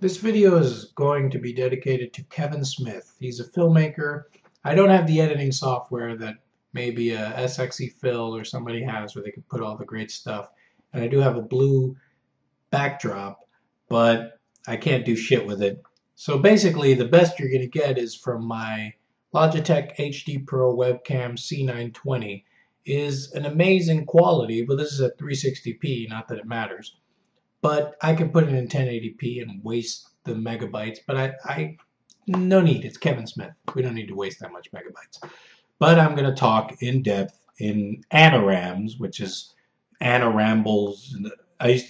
This video is going to be dedicated to Kevin Smith. He's a filmmaker. I don't have the editing software that maybe a SXE Phil or somebody has where they can put all the great stuff. And I do have a blue backdrop, but I can't do shit with it. So basically, the best you're going to get is from my Logitech HD Pro webcam C920. Is an amazing quality, but this is at 360p, not that it matters. But I can put it in 1080p and waste the megabytes. But I no need. It's Kevin Smith. We don't need to waste that much megabytes. But I'm going to talk in depth in anorams, which is anorambles. I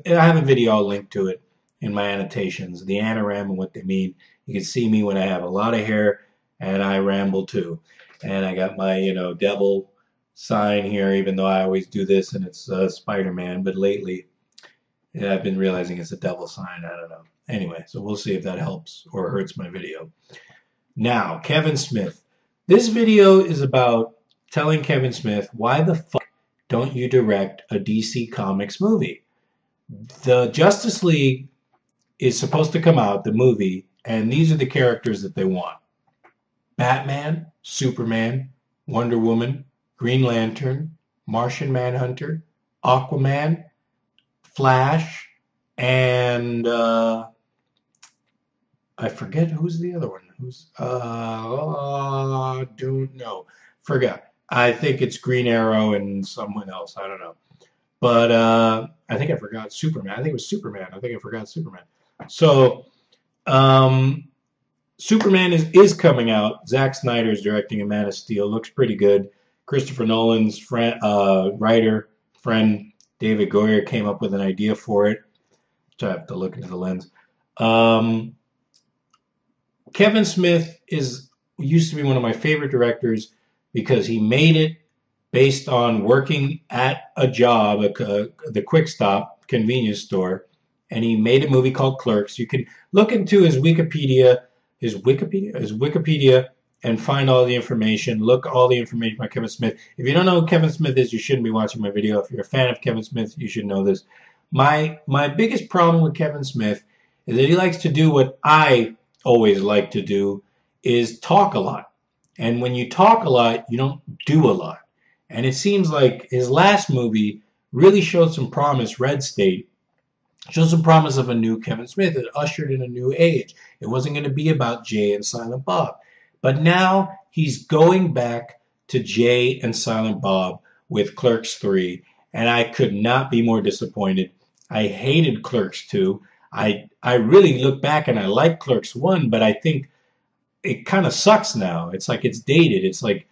have a video. I'll link to it in my annotations. The anoram and what they mean. You can see me when I have a lot of hair and I ramble too. And I got my devil sign here, even though I always do this and it's Spider-Man. But lately yeah, I've been realizing it's a devil sign. I don't know. Anyway, so we'll see if that helps or hurts my video. Now, Kevin Smith. This video is about telling Kevin Smith, why the fuck don't you direct a DC Comics movie? The Justice League is supposed to come out, the movie, and these are the characters that they want. Batman, Superman, Wonder Woman, Green Lantern, Martian Manhunter, Aquaman, Flash, and I forget who's the other one. Who's don't know. Forgot. I think it's Green Arrow and someone else. I don't know. But I think I forgot Superman. I think it was Superman. I think I forgot Superman. So Superman is coming out. Zack Snyder's directing a Man of Steel. Looks pretty good. Christopher Nolan's friend, writer friend David Goyer came up with an idea for it. So I have to look into the lens. Kevin Smith used to be one of my favorite directors because he made it based on working at a job, the Quick Stop convenience store, and he made a movie called Clerks. You can look into his Wikipedia, and find all the information. Look all the information about Kevin Smith. If you don't know who Kevin Smith is, you shouldn't be watching my video. If you're a fan of Kevin Smith, you should know this. My biggest problem with Kevin Smith is that he likes to do what I always like to do, is talk a lot. And when you talk a lot, you don't do a lot. And it seems like his last movie really showed some promise, Red State, showed some promise of a new Kevin Smith. It ushered in a new age. It wasn't going to be about Jay and Silent Bob. But now he's going back to Jay and Silent Bob with Clerks 3, and I could not be more disappointed. I hated Clerks 2. I really look back and I like Clerks 1, but I think it kind of sucks now. It's like it's dated. It's like,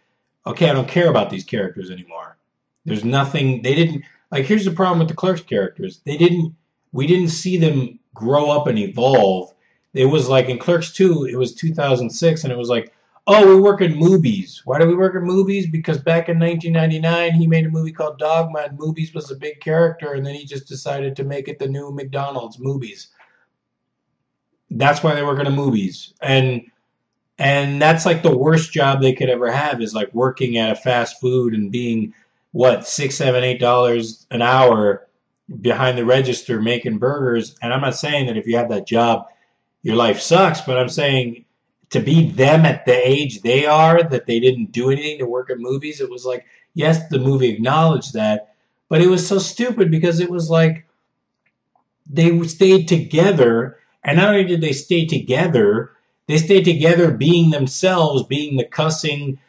okay, I don't care about these characters anymore. There's nothing, they didn't, like here's the problem with the Clerks characters. We didn't see them grow up and evolve. It was like in Clerks 2, it was 2006, and it was like, oh, we work in movies. Why do we work in movies? Because back in 1999, he made a movie called Dogma, and movies was a big character, and then he just decided to make it the new McDonald's, movies. That's why they work in movies. And that's like the worst job they could ever have, is like working at a fast food and being, what, $6, $7, $8 an hour behind the register making burgers. And I'm not saying that if you have that job, your life sucks, but I'm saying to be them at the age they are, that they didn't do anything to work at movies, it was like, yes, the movie acknowledged that, but it was so stupid because it was like they stayed together, and not only did they stayed together being themselves, being the cussing,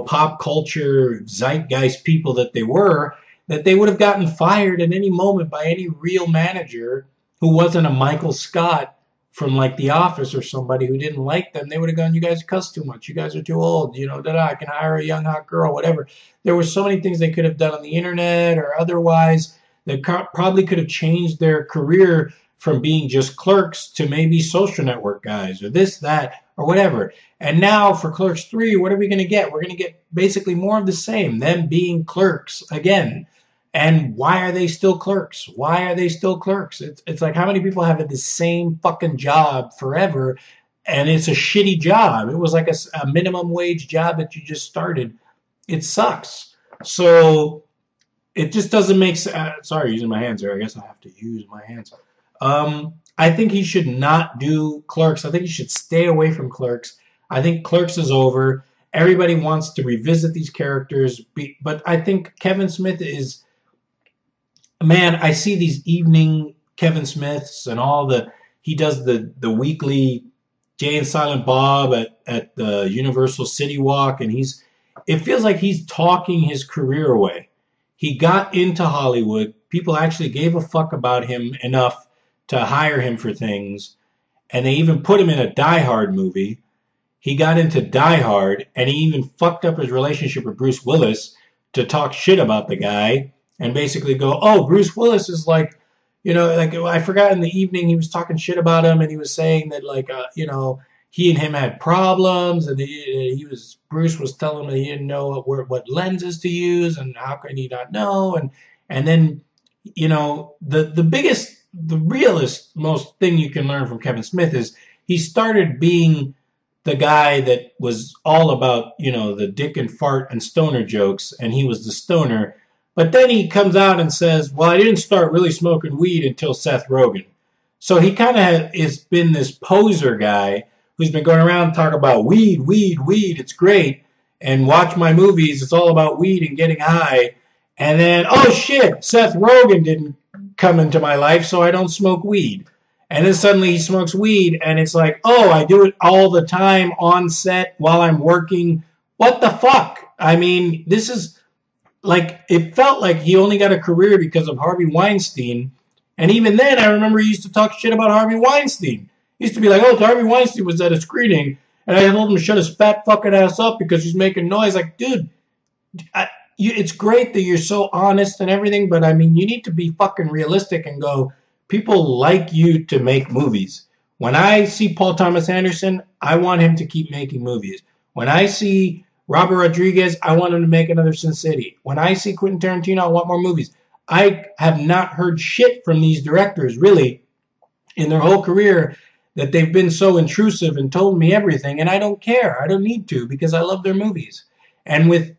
pop culture zeitgeist people that they were, that they would have gotten fired at any moment by any real manager who wasn't a Michael Scott from like The Office or somebody who didn't like them. They would have gone, you guys cuss too much. You guys are too old. I can hire a young hot girl, whatever. There were so many things they could have done on the internet or otherwise that probably could have changed their career from being just clerks to maybe social network guys or this, that, or whatever. And now for Clerks 3, what are we going to get? We're going to get basically more of the same, them being clerks again. And why are they still clerks? Why are they still clerks? It's like, how many people have had the same fucking job forever, and it's a shitty job? It was like a minimum wage job that you just started. It sucks. So it just doesn't make sense. Sorry, using my hands here. I guess I have to use my hands. I think he should not do Clerks. I think he should stay away from Clerks. I think Clerks is over. Everybody wants to revisit these characters, but I think Kevin Smith is, man, I see these evening Kevin Smiths and he does the weekly Jay and Silent Bob at the Universal City Walk, and it feels like he's talking his career away. He got into Hollywood. People actually gave a fuck about him enough to hire him for things, and they even put him in a Die Hard movie. He got into Die Hard, and he even fucked up his relationship with Bruce Willis to talk shit about the guy and basically go, oh, Bruce Willis is like, like I forgot in the evening he was talking shit about him, and he was saying that he and him had problems, and Bruce was telling him that he didn't know what lenses to use, and how could he not know, and then the realest most thing you can learn from Kevin Smith is he started being the guy that was all about the dick and fart and stoner jokes, and he was the stoner. But then he comes out and says, well, I didn't start really smoking weed until Seth Rogen. So he kind of has been this poser guy who's been going around talking about weed, it's great, and watch my movies, it's all about weed and getting high. And then, oh shit, Seth Rogen didn't come into my life, so I don't smoke weed. And then suddenly he smokes weed, and it's like, oh, I do it all the time on set while I'm working. What the fuck? I mean, this is... like, it felt like he only got a career because of Harvey Weinstein. And even then, I remember he used to talk shit about Harvey Weinstein. He used to be like, oh, Harvey Weinstein was at a screening, and I told him to shut his fat fucking ass up because he's making noise. Like, dude, it's great that you're so honest and everything, but, I mean, you need to be fucking realistic and go, people like you to make movies. When I see Paul Thomas Anderson, I want him to keep making movies. When I see Robert Rodriguez, I want him to make another Sin City. When I see Quentin Tarantino, I want more movies. I have not heard shit from these directors, really, in their whole career, that they've been so intrusive and told me everything, and I don't care. I don't need to, because I love their movies. And with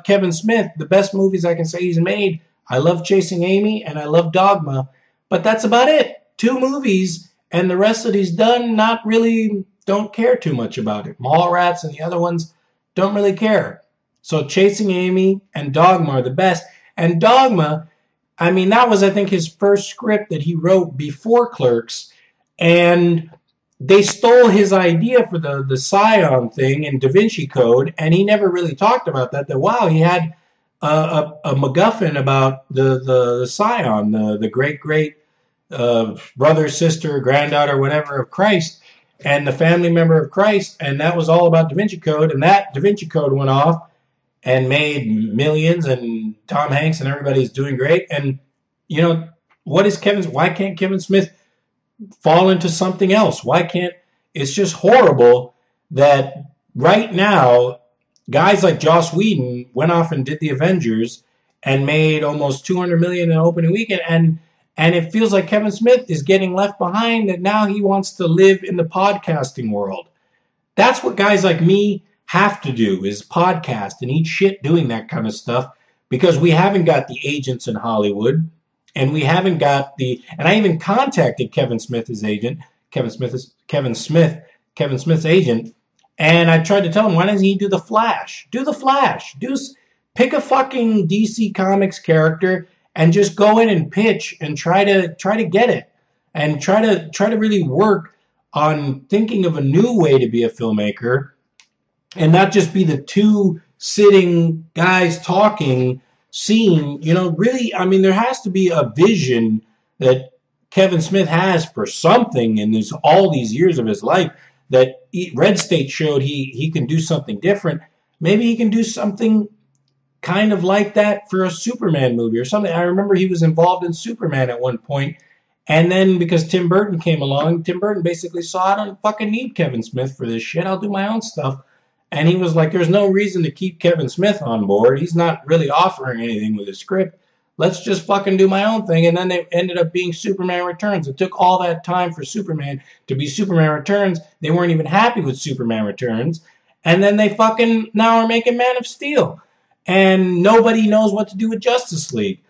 Kevin Smith, the best movies I can say he's made, I love Chasing Amy, and I love Dogma, but that's about it. 2 movies, and the rest that he's done, not really... don't care too much about it. Mallrats and the other ones don't really care. So Chasing Amy and Dogma are the best. And Dogma, I mean, that was, I think, his first script that he wrote before Clerks. And they stole his idea for the Scion thing in Da Vinci Code, and he never really talked about that. That, wow, he had a MacGuffin about the Scion, the great brother, sister, granddaughter, whatever, of Christ, and the family member of Christ, and that was all about Da Vinci Code, and that Da Vinci Code went off and made millions, and Tom Hanks and everybody's doing great. And, why can't Kevin Smith fall into something else? It's just horrible that right now, guys like Joss Whedon went off and did the Avengers and made almost $200 million in opening weekend, and it feels like Kevin Smith is getting left behind, that now he wants to live in the podcasting world. That's what guys like me have to do, is podcast and eat shit doing that kind of stuff, because we haven't got the agents in Hollywood, and we haven't got and I even contacted Kevin Smith's agent, Kevin Smith's agent, and I tried to tell him, why doesn't he do The Flash? Do The Flash. Pick a fucking DC Comics character and just go in and pitch and try to get it, and try to really work on thinking of a new way to be a filmmaker, and not just be the 2 sitting guys talking scene. Really, I mean, there has to be a vision that Kevin Smith has for something in all these years of his life, that Red State showed he can do something different. Maybe he can do something kind of like that for a Superman movie or something. I remember he was involved in Superman at one point, and then because Tim Burton came along, Tim Burton basically saw, I don't fucking need Kevin Smith for this shit, I'll do my own stuff. And he was like, there's no reason to keep Kevin Smith on board. He's not really offering anything with his script. Let's just fucking do my own thing. And then they ended up being Superman Returns. It took all that time for Superman to be Superman Returns. They weren't even happy with Superman Returns. And then they fucking now are making Man of Steel. And nobody knows what to do with Justice League.